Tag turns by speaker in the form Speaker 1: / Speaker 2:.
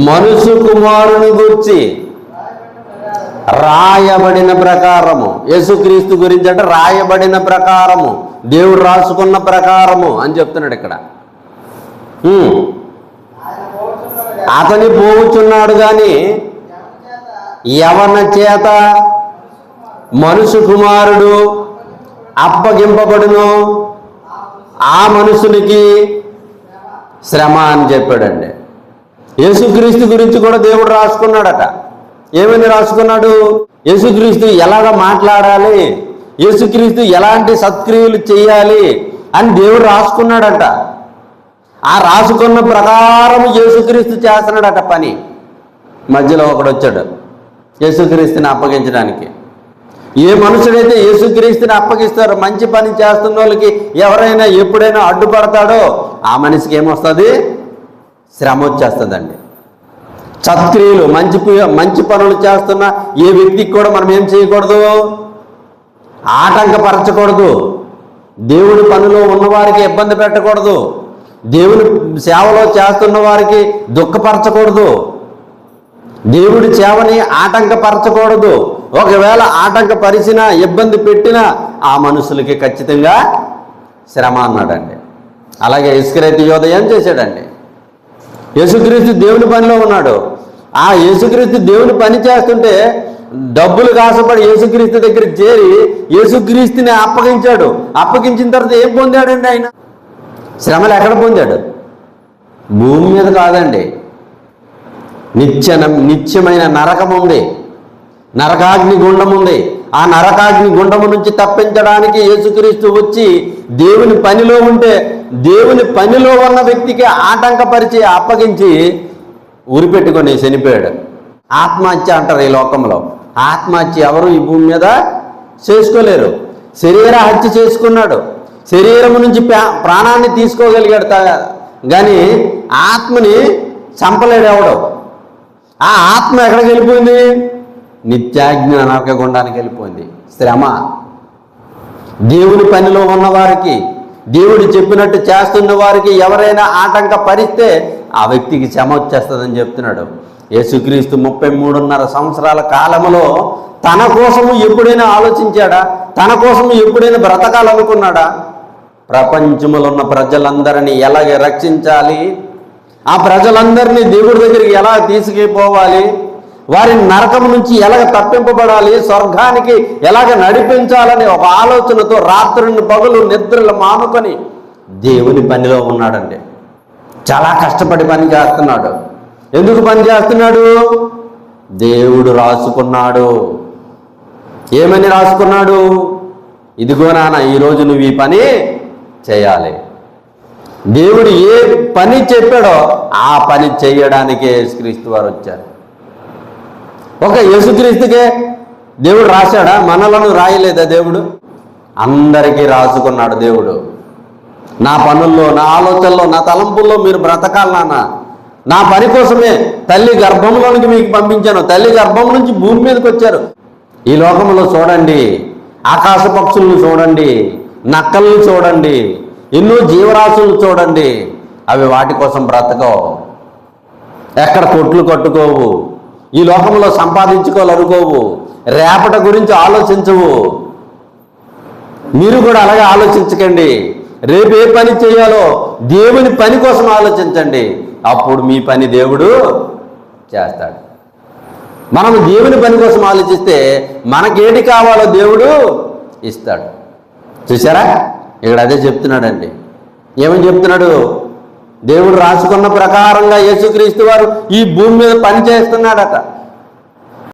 Speaker 1: మనుషు కుమారుని గురించి రాయబడిన ప్రకారము. యేసుక్రీస్తు గురించి అంటే రాయబడిన ప్రకారము, దేవుడు రాసుకున్న ప్రకారము అని చెప్తున్నాడు ఇక్కడ. అతని పోవుచున్నాడు కానీ ఎవరి చేత మనుషు కుమారుడు అప్పగింపబడును ఆ మనుషునికి శ్రమ అని చెప్పాడండి. యేసుక్రీస్తు గురించి కూడా దేవుడు రాసుకున్నాడట. ఏమని రాసుకున్నాడు? యేసుక్రీస్తు ఎలాగ మాట్లాడాలి, యేసుక్రీస్తు ఎలాంటి సత్క్రియలు చేయాలి అని దేవుడు రాసుకున్నాడట. ఆ రాసుకున్న ప్రకారం యేసుక్రీస్తు చేస్తున్నాడట పని. మధ్యలో ఒకడు వచ్చాడు యేసుక్రీస్తుని అప్పగించడానికి. ఏ మనుషుడైతే యేసుక్రీస్తుని అప్పగిస్తారో, మంచి పని చేస్తున్న వాళ్ళకి ఎవరైనా ఎప్పుడైనా అడ్డుపడతాడో ఆ మనిషికి ఏమొస్తుంది? శ్రమ వచ్చేస్తుందండి. సత్క్రియలు, మంచి పనులు చేస్తున్న ఏ వ్యక్తికి కూడా మనం ఏం చేయకూడదు? ఆటంకపరచకూడదు. దేవుడి పనిలో ఉన్నవారికి ఇబ్బంది పెట్టకూడదు. దేవుని సేవలో చేస్తున్న వారికి దుఃఖపరచకూడదు. దేవుడి సేవని ఆటంకపరచకూడదు. ఒకవేళ ఆటంకపరిచినా, ఇబ్బంది పెట్టినా ఆ మనుషులకి ఖచ్చితంగా శ్రమ అన్నాడండి. అలాగే ఇస్కరియోతు యోధ ఏం చేశాడండి? యేసుక్రీస్తు దేవుని పనిలో ఉన్నాడు. ఆ యేసుక్రీస్తు దేవుని పని చేస్తుంటే డబ్బులు కాసపడి యేసుక్రీస్తు దగ్గర చేరి యేసుక్రీస్తుని అప్పగించాడు. అప్పగించిన తర్వాత ఏం పొందాడండి ఆయన? శ్రమలు ఎక్కడ పొందాడు? భూమి మీద కాదండి, నిత్యమైన నరకం ఉంది, నరకాగ్ని గుండం ఉంది. ఆ నరకాగ్ని గుండము నుంచి తప్పించడానికి యేసుక్రీస్తు వచ్చి దేవుని పనిలో ఉంటే, దేవుని పనిలో ఉన్న వ్యక్తికి ఆటంకపరిచి అప్పగించి ఉరిపెట్టుకొని చనిపోయాడు. ఆత్మహత్య అంటారు ఈ లోకంలో. ఆత్మహత్య ఎవరు ఈ భూమి మీద చేసుకోలేరు. శరీర హత్య చేసుకున్నాడు. శరీరం నుంచి ప్రాణాన్ని తీసుకోగలిగాడు కానీ ఆత్మని చంపలేడు ఎవడు. ఆ ఆత్మ ఎక్కడికి వెళ్ళిపోయింది? నిత్యాగ్ని నరక గుండానికి వెళ్ళిపోయింది. శ్రమ. దేవుని పనిలో ఉన్నవారికి, దేవుడు చెప్పినట్టు చేస్తున్న వారికి ఎవరైనా ఆటంకపరిస్తే ఆ వ్యక్తికి శ్రమ వచ్చేస్తుందని చెప్తున్నాడు. యేసుక్రీస్తు 33.5 సంవత్సరాల కాలంలో తన కోసము ఎప్పుడైనా ఆలోచించాడా? తన కోసము ఎప్పుడైనా బ్రతకాలనుకున్నాడా? ప్రపంచంలో ఉన్న ప్రజలందరినీ ఎలాగ రక్షించాలి, ఆ ప్రజలందరినీ దేవుడి దగ్గరికి ఎలా తీసుకుపోవాలి, వారిని నరకం నుంచి ఎలాగ తప్పింపబడాలి, స్వర్గానికి ఎలాగ నడిపించాలని ఒక ఆలోచనతో రాత్రులను పగలు నిద్రలు మానుకొని దేవుని పనిలో ఉన్నాడండి. చాలా కష్టపడి పని చేస్తున్నాడు. ఎందుకు పని చేస్తున్నాడు? దేవుడు రాసుకున్నాడు. ఏమని రాసుకున్నాడు? ఇదిగో నాన్న, ఈరోజు నువ్వు ఈ పని చేయాలి. దేవుడు ఏ పని చెప్పాడో ఆ పని చేయడానికే యేసుక్రీస్తు వారు వచ్చారు. ఒక యేసుక్రీస్తుకే దేవుడు రాశాడా? మనలను రాయలేదా దేవుడు? అందరికీ రాసుకున్నాడు దేవుడు. నా పనుల్లో, నా ఆలోచనలో, నా తలంపుల్లో మీరు బ్రతకాలి నాన్న. నా పని కోసమే తల్లి గర్భంలోనికి మీకు పంపించాను. తల్లి గర్భం నుంచి భూమి మీదకి వచ్చారు. ఈ లోకంలో చూడండి, ఆకాశ పక్షులను చూడండి, నక్కల్ని చూడండి, ఎన్నో జీవరాశులను చూడండి. అవి వాటి కోసం బ్రతకవు, ఎక్కడ కొట్లు కట్టుకోవు, ఈ లోకంలో సంపాదించుకోవాలనుకోవు, రేపటి గురించి ఆలోచించవు. మీరు కూడా అలాగే ఆలోచించకండి. రేపు ఏ పని చేయాలో దేవుని పని కోసం ఆలోచించండి. అప్పుడు మీ పని దేవుడు చేస్తాడు. మనం దేవుని పని కోసం ఆలోచిస్తే మనకేది కావాలో దేవుడు ఇస్తాడు. చూసారా? ఇక్కడ అదే చెప్తున్నాడండి. ఏమని చెప్తున్నాడు? దేవుడు రాసుకున్న ప్రకారంగా యేసుక్రీస్తు వారు ఈ భూమి మీద పని చేస్తున్నాడట.